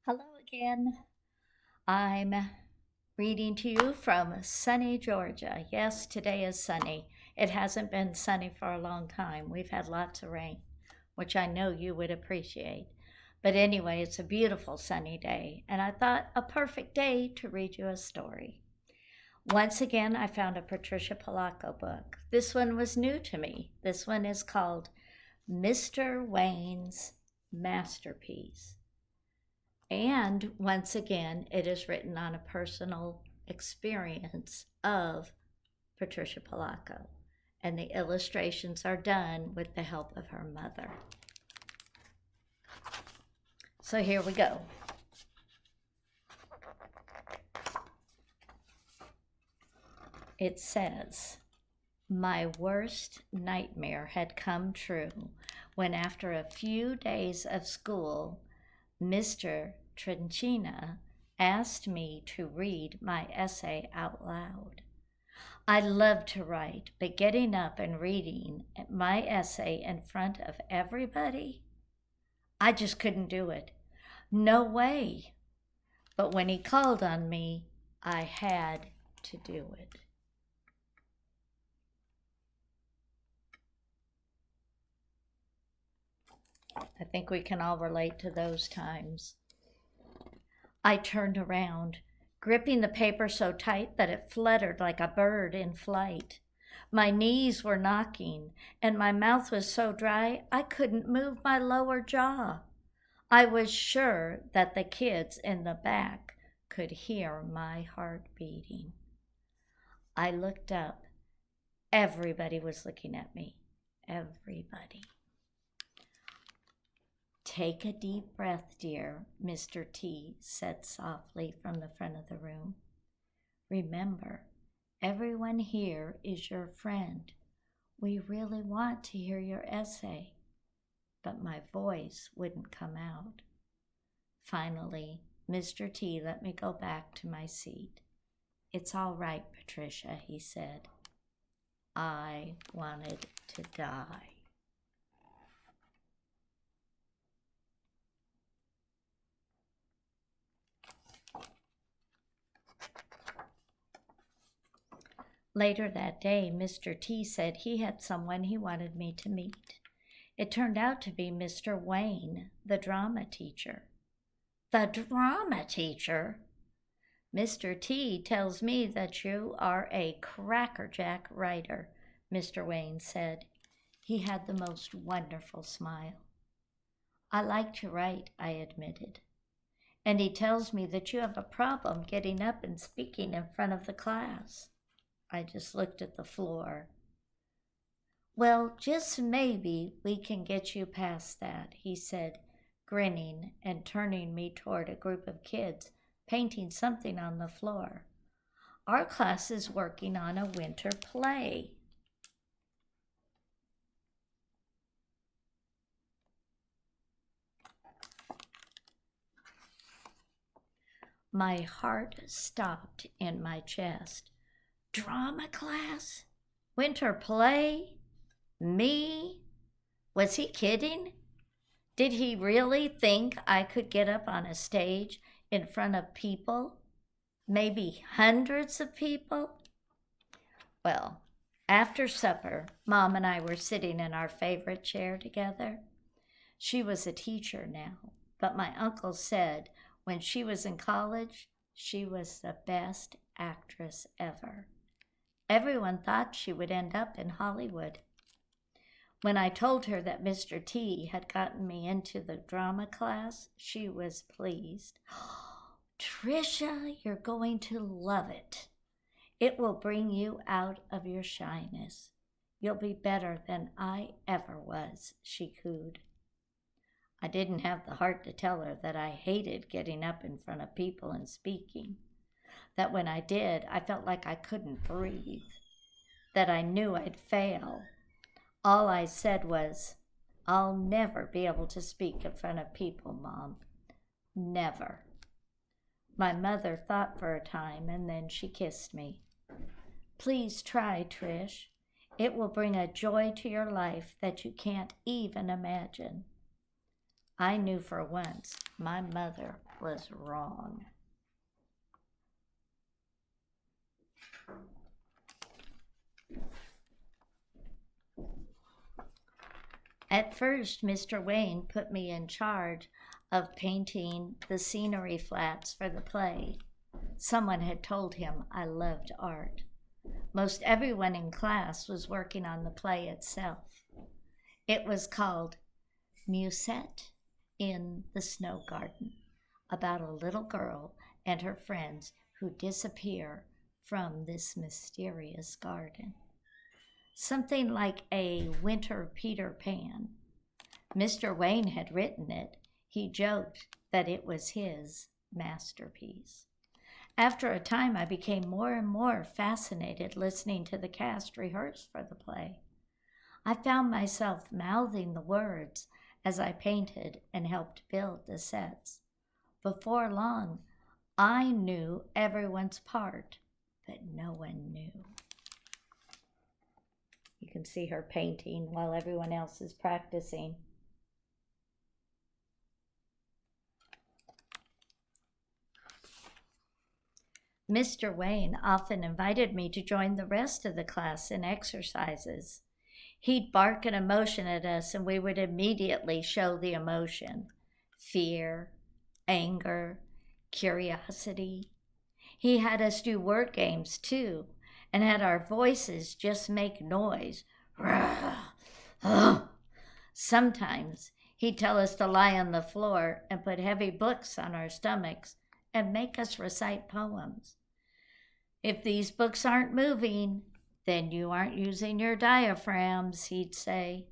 Hello again. I'm reading to you from sunny Georgia. Yes, today is sunny. It hasn't been sunny for a long time. We've had lots of rain, which I know you would appreciate. But anyway, it's a beautiful sunny day, and I thought a perfect day to read you a story. Once again, I found a Patricia Polacco book. This one was new to me. This one is called Mr. Wayne's Masterpiece. And once again, it is written on a personal experience of Patricia Polacco. And the illustrations are done with the help of her mother. So here we go. It says, my worst nightmare had come true when, after a few days of school, Mr. Trenchina asked me to read my essay out loud. I love to write, but getting up and reading my essay in front of everybody, I just couldn't do it. No way. But when he called on me, I had to do it. I think we can all relate to those times. I turned around, gripping the paper so tight that it fluttered like a bird in flight. My knees were knocking, and my mouth was so dry I couldn't move my lower jaw. I was sure that the kids in the back could hear my heart beating. I looked up. Everybody was looking at me. Everybody. Take a deep breath, dear, Mr. T said softly from the front of the room. Remember, everyone here is your friend. We really want to hear your essay. But my voice wouldn't come out. Finally, Mr. T let me go back to my seat. It's all right, Patricia, he said. I wanted to die. Later that day, Mr. T said he had someone he wanted me to meet. It turned out to be Mr. Wayne, the drama teacher. The drama teacher? Mr. T tells me that you are a crackerjack writer, Mr. Wayne said. He had the most wonderful smile. I like to write, I admitted. And he tells me that you have a problem getting up and speaking in front of the class. I just looked at the floor. Well, just maybe we can get you past that, he said, grinning and turning me toward a group of kids painting something on the floor. Our class is working on a winter play. My heart stopped in my chest. Drama class? Winter play? Me? Was he kidding? Did he really think I could get up on a stage in front of people? Maybe hundreds of people? Well, after supper, Mom and I were sitting in our favorite chair together. She was a teacher now, but my uncle said when she was in college, she was the best actress ever. Everyone thought she would end up in Hollywood. When I told her that Mr. T had gotten me into the drama class, she was pleased. Tricia, you're going to love it. It will bring you out of your shyness. You'll be better than I ever was, she cooed. I didn't have the heart to tell her that I hated getting up in front of people and speaking. That when I did, I felt like I couldn't breathe, that I knew I'd fail. All I said was, I'll never be able to speak in front of people, Mom. Never. My mother thought for a time, and then she kissed me. Please try, Trish. It will bring a joy to your life that you can't even imagine. I knew for once my mother was wrong. At first, Mr. Wayne put me in charge of painting the scenery flats for the play. Someone had told him I loved art. Most everyone in class was working on the play itself. It was called Musette in the Snow Garden, about a little girl and her friends who disappear from this mysterious garden. Something like a winter Peter Pan. Mr. Wayne had written it. He joked that it was his masterpiece. After a time, I became more and more fascinated listening to the cast rehearse for the play. I found myself mouthing the words as I painted and helped build the sets. Before long, I knew everyone's part, but no one knew. You can see her painting while everyone else is practicing. Mr. Wayne often invited me to join the rest of the class in exercises. He'd bark an emotion at us and we would immediately show the emotion. Fear, anger, curiosity. He had us do word games too and had our voices just make noise. Sometimes he'd tell us to lie on the floor and put heavy books on our stomachs and make us recite poems. If these books aren't moving, then you aren't using your diaphragms, he'd say.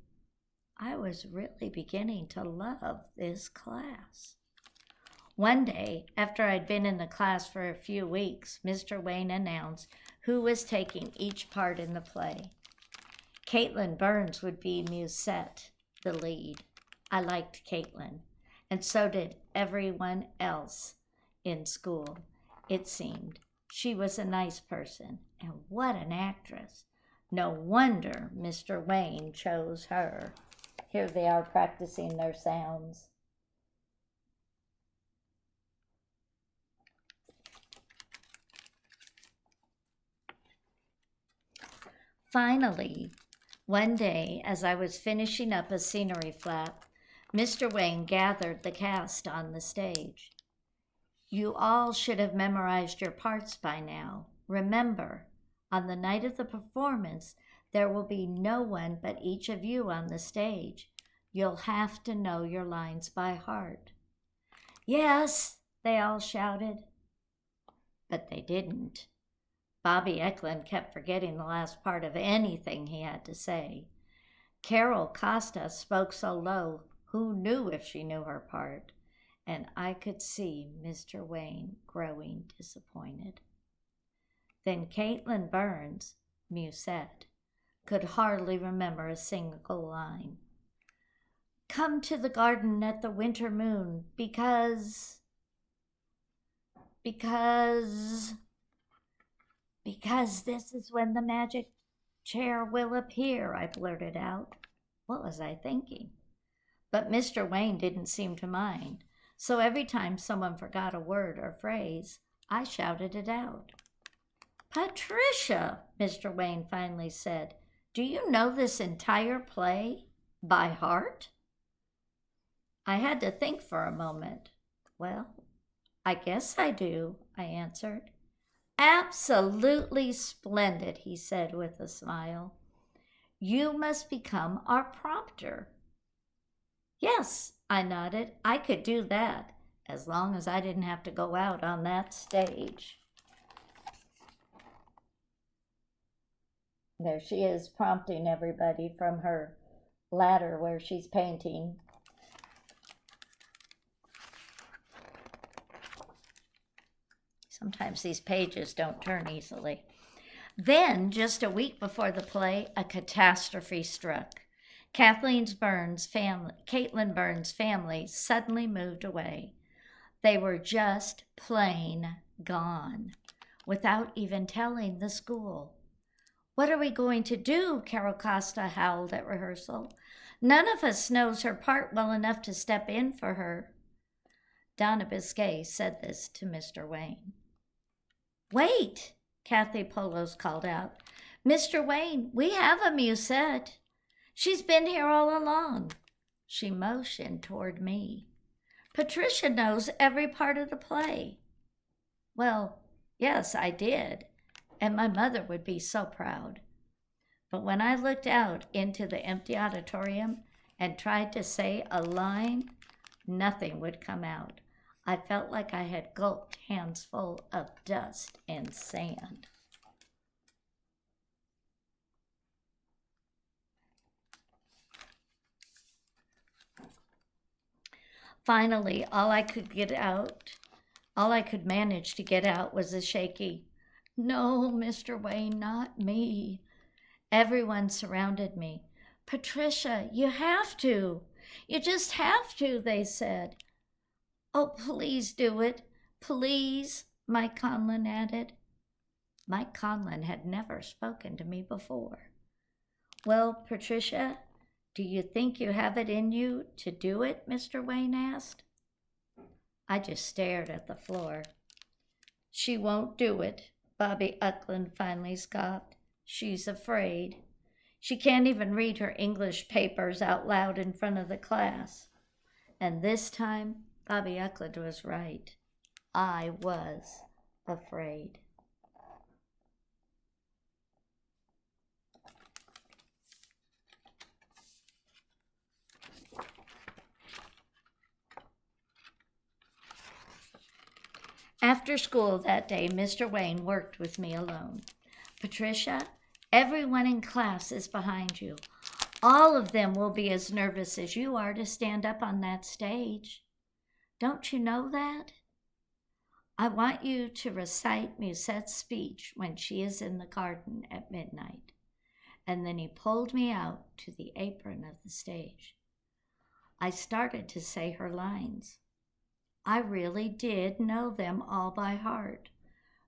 I was really beginning to love this class. One day, after I'd been in the class for a few weeks, Mr. Wayne announced who was taking each part in the play. Caitlin Burns would be Musette, the lead. I liked Caitlin, and so did everyone else in school, it seemed. She was a nice person, and what an actress. No wonder Mr. Wayne chose her. Here they are practicing their sounds. Finally, one day, as I was finishing up a scenery flat, Mr. Wayne gathered the cast on the stage. You all should have memorized your parts by now. Remember, on the night of the performance, there will be no one but each of you on the stage. You'll have to know your lines by heart. Yes, they all shouted. But they didn't. Bobby Eklund kept forgetting the last part of anything he had to say. Carol Costa spoke so low, who knew if she knew her part? And I could see Mr. Wayne growing disappointed. Then Caitlin Burns, Musette, could hardly remember a single line. Come to the garden at the winter moon because this is when the magic chair will appear, I blurted out. What was I thinking? But Mr. Wayne didn't seem to mind. So every time someone forgot a word or phrase, I shouted it out. Patricia, Mr. Wayne finally said, do you know this entire play by heart? I had to think for a moment. Well, I guess I do, I answered. Absolutely splendid, he said with a smile. You must become our prompter. Yes, I nodded. I could do that, as long as I didn't have to go out on that stage. There she is, prompting everybody from her ladder where she's painting. Sometimes these pages don't turn easily. Then, just a week before the play, a catastrophe struck. Caitlin Burns' family suddenly moved away. They were just plain gone, without even telling the school. What are we going to do? Carol Costa howled at rehearsal. None of us knows her part well enough to step in for her. Donna Biscay said this to Mr. Wayne. Wait, Kathy Polos called out. Mr. Wayne, we have a Musette. She's been here all along. She motioned toward me. Patricia knows every part of the play. Well, yes, I did, and my mother would be so proud. But when I looked out into the empty auditorium and tried to say a line, nothing would come out. I felt like I had gulped hands full of dust and sand. Finally, all I could manage to get out was a shaky, "No, Mr. Wayne, not me." Everyone surrounded me. "Patricia, you have to. You just have to," they said. "Oh, please do it. Please," Mike Conlon added. Mike Conlon had never spoken to me before. "Well, Patricia, do you think you have it in you to do it?" Mr. Wayne asked. I just stared at the floor. "She won't do it," Bobby Uckland finally scoffed. "She's afraid. She can't even read her English papers out loud in front of the class." And this time, Bobby Uckland was right. I was afraid. After school that day, Mr. Wayne worked with me alone. "Patricia, everyone in class is behind you. All of them will be as nervous as you are to stand up on that stage. Don't you know that? I want you to recite Musette's speech when she is in the garden at midnight." And then he pulled me out to the apron of the stage. I started to say her lines. I really did know them all by heart,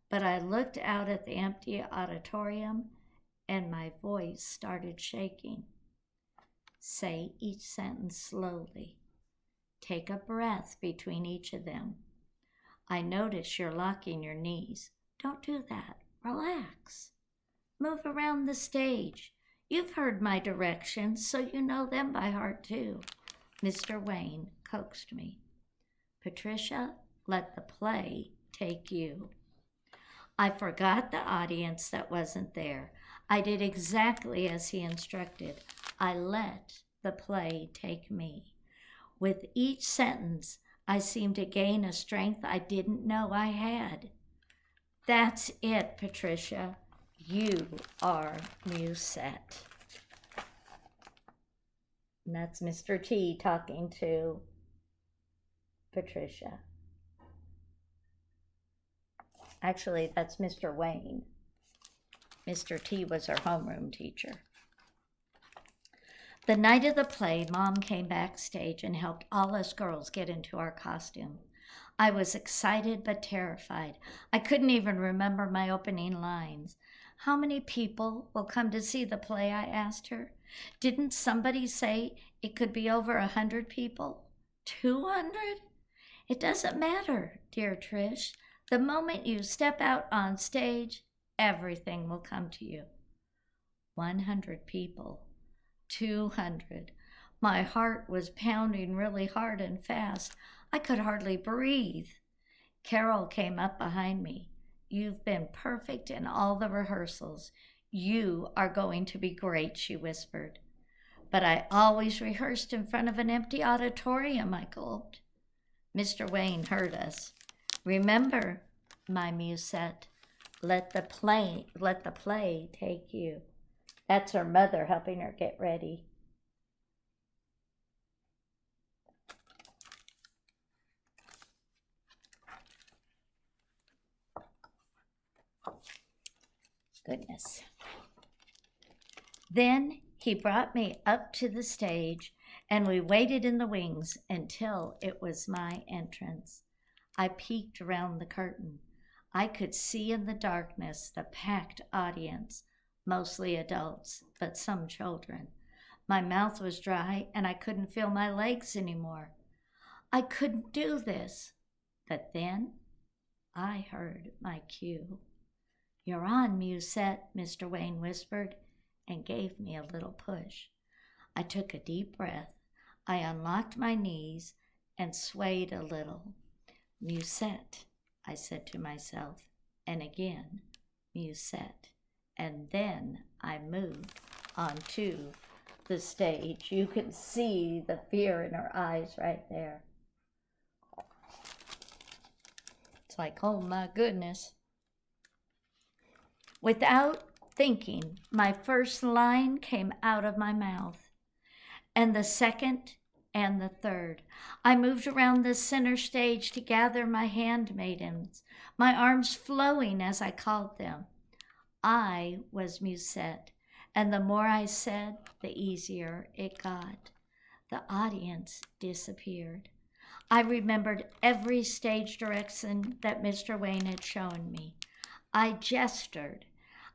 but I looked out at the empty auditorium and my voice started shaking. Say each sentence slowly. Take a breath between each of them. I notice you're locking your knees. Don't do that. Relax. Move around the stage. You've heard my directions, so you know them by heart too. Mr. Wayne coaxed me. Patricia, let the play take you. I forgot the audience that wasn't there. I did exactly as he instructed. I let the play take me. With each sentence, I seemed to gain a strength I didn't know I had. That's it, Patricia. You are Musette. And that's Mr. T talking to Patricia. Actually, that's Mr. Wayne. Mr. T was her homeroom teacher. The night of the play, Mom came backstage and helped all us girls get into our costume. I was excited but terrified. I couldn't even remember my opening lines. "How many people will come to see the play?" I asked her. "Didn't somebody say it could be over 100 people? 200? It doesn't matter, dear Trish. The moment you step out on stage, everything will come to you." 100 people. 200. My heart was pounding really hard and fast. I could hardly breathe. Carol came up behind me. "You've been perfect in all the rehearsals. You are going to be great," she whispered. "But I always rehearsed in front of an empty auditorium," I gulped. Mr. Wayne heard us. "Remember, my Musette, let the play take you." That's her mother helping her get ready. Goodness. Then he brought me up to the stage, and we waited in the wings until it was my entrance. I peeked around the curtain. I could see in the darkness the packed audience. mostly adults, but some children. My mouth was dry and I couldn't feel my legs anymore. I couldn't do this. But then I heard my cue. "You're on, Musette," Mr. Wayne whispered and gave me a little push. I took a deep breath. I unlocked my knees and swayed a little. "Musette," I said to myself, and again, "Musette." And then I moved onto the stage. You can see the fear in her eyes right there. It's like, oh my goodness. Without thinking, my first line came out of my mouth, and the second and the third. I moved around the center stage to gather my handmaidens, my arms flowing as I called them. I was Musette, and the more I said, the easier it got. The audience disappeared. I remembered every stage direction that Mr. Wayne had shown me. I gestured.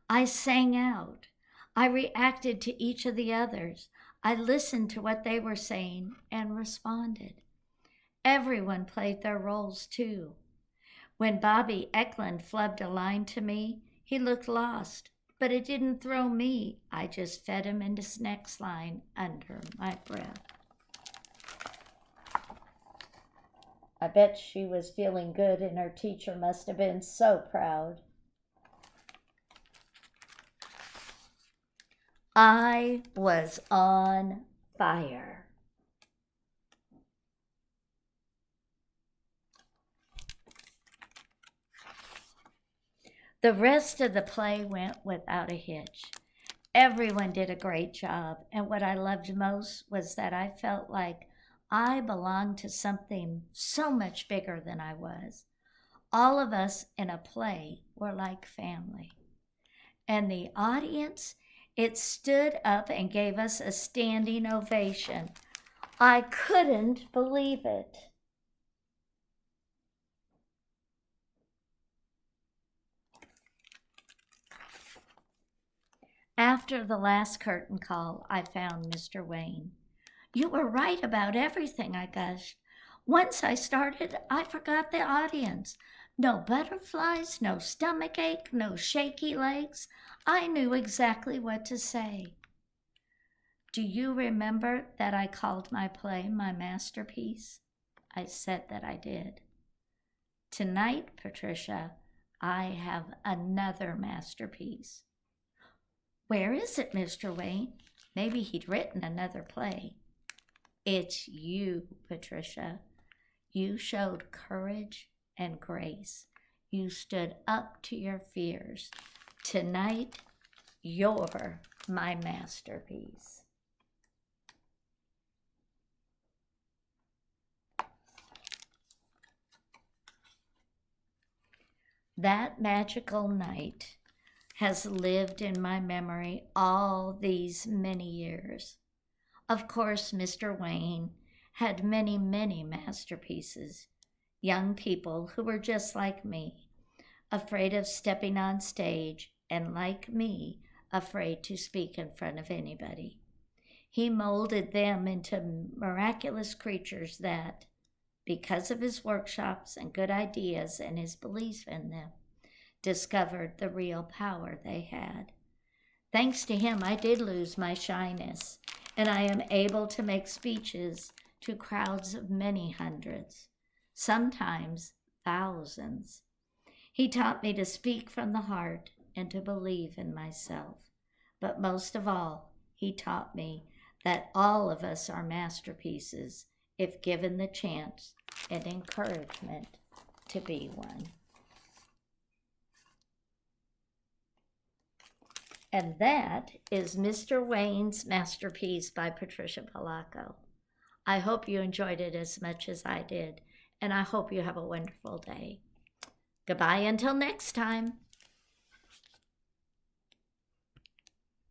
I sang out. I reacted to each of the others. I listened to what they were saying and responded. Everyone played their roles too. When Bobby Eklund flubbed a line to me, he looked lost, but it didn't throw me. I just fed him into his next line under my breath. I bet she was feeling good, and her teacher must have been so proud. I was on fire. The rest of the play went without a hitch. Everyone did a great job, and what I loved most was that I felt like I belonged to something so much bigger than I was. All of us in a play were like family. And the audience, it stood up and gave us a standing ovation. I couldn't believe it. After the last curtain call, I found Mr. Wayne. "You were right about everything," I gushed. "Once I started, I forgot the audience. No butterflies, no stomachache, no shaky legs. I knew exactly what to say." "Do you remember that I called my play my masterpiece?" I said that I did. "Tonight, Patricia, I have another masterpiece." "Where is it, Mr. Wayne?" Maybe he'd written another play. "It's you, Patricia. You showed courage and grace. You stood up to your fears. Tonight, you're my masterpiece." That magical night has lived in my memory all these many years. Of course, Mr. Wayne had many, many masterpieces. Young people who were just like me, afraid of stepping on stage, and like me, afraid to speak in front of anybody. He molded them into miraculous creatures that, because of his workshops and good ideas and his belief in them, discovered the real power they had. Thanks to him, I did lose my shyness, and I am able to make speeches to crowds of many hundreds, sometimes thousands. He taught me to speak from the heart and to believe in myself. But most of all, he taught me that all of us are masterpieces if given the chance and encouragement to be one. And that is Mr. Wayne's Masterpiece by Patricia Polacco. I hope you enjoyed it as much as I did, and I hope you have a wonderful day. Goodbye until next time.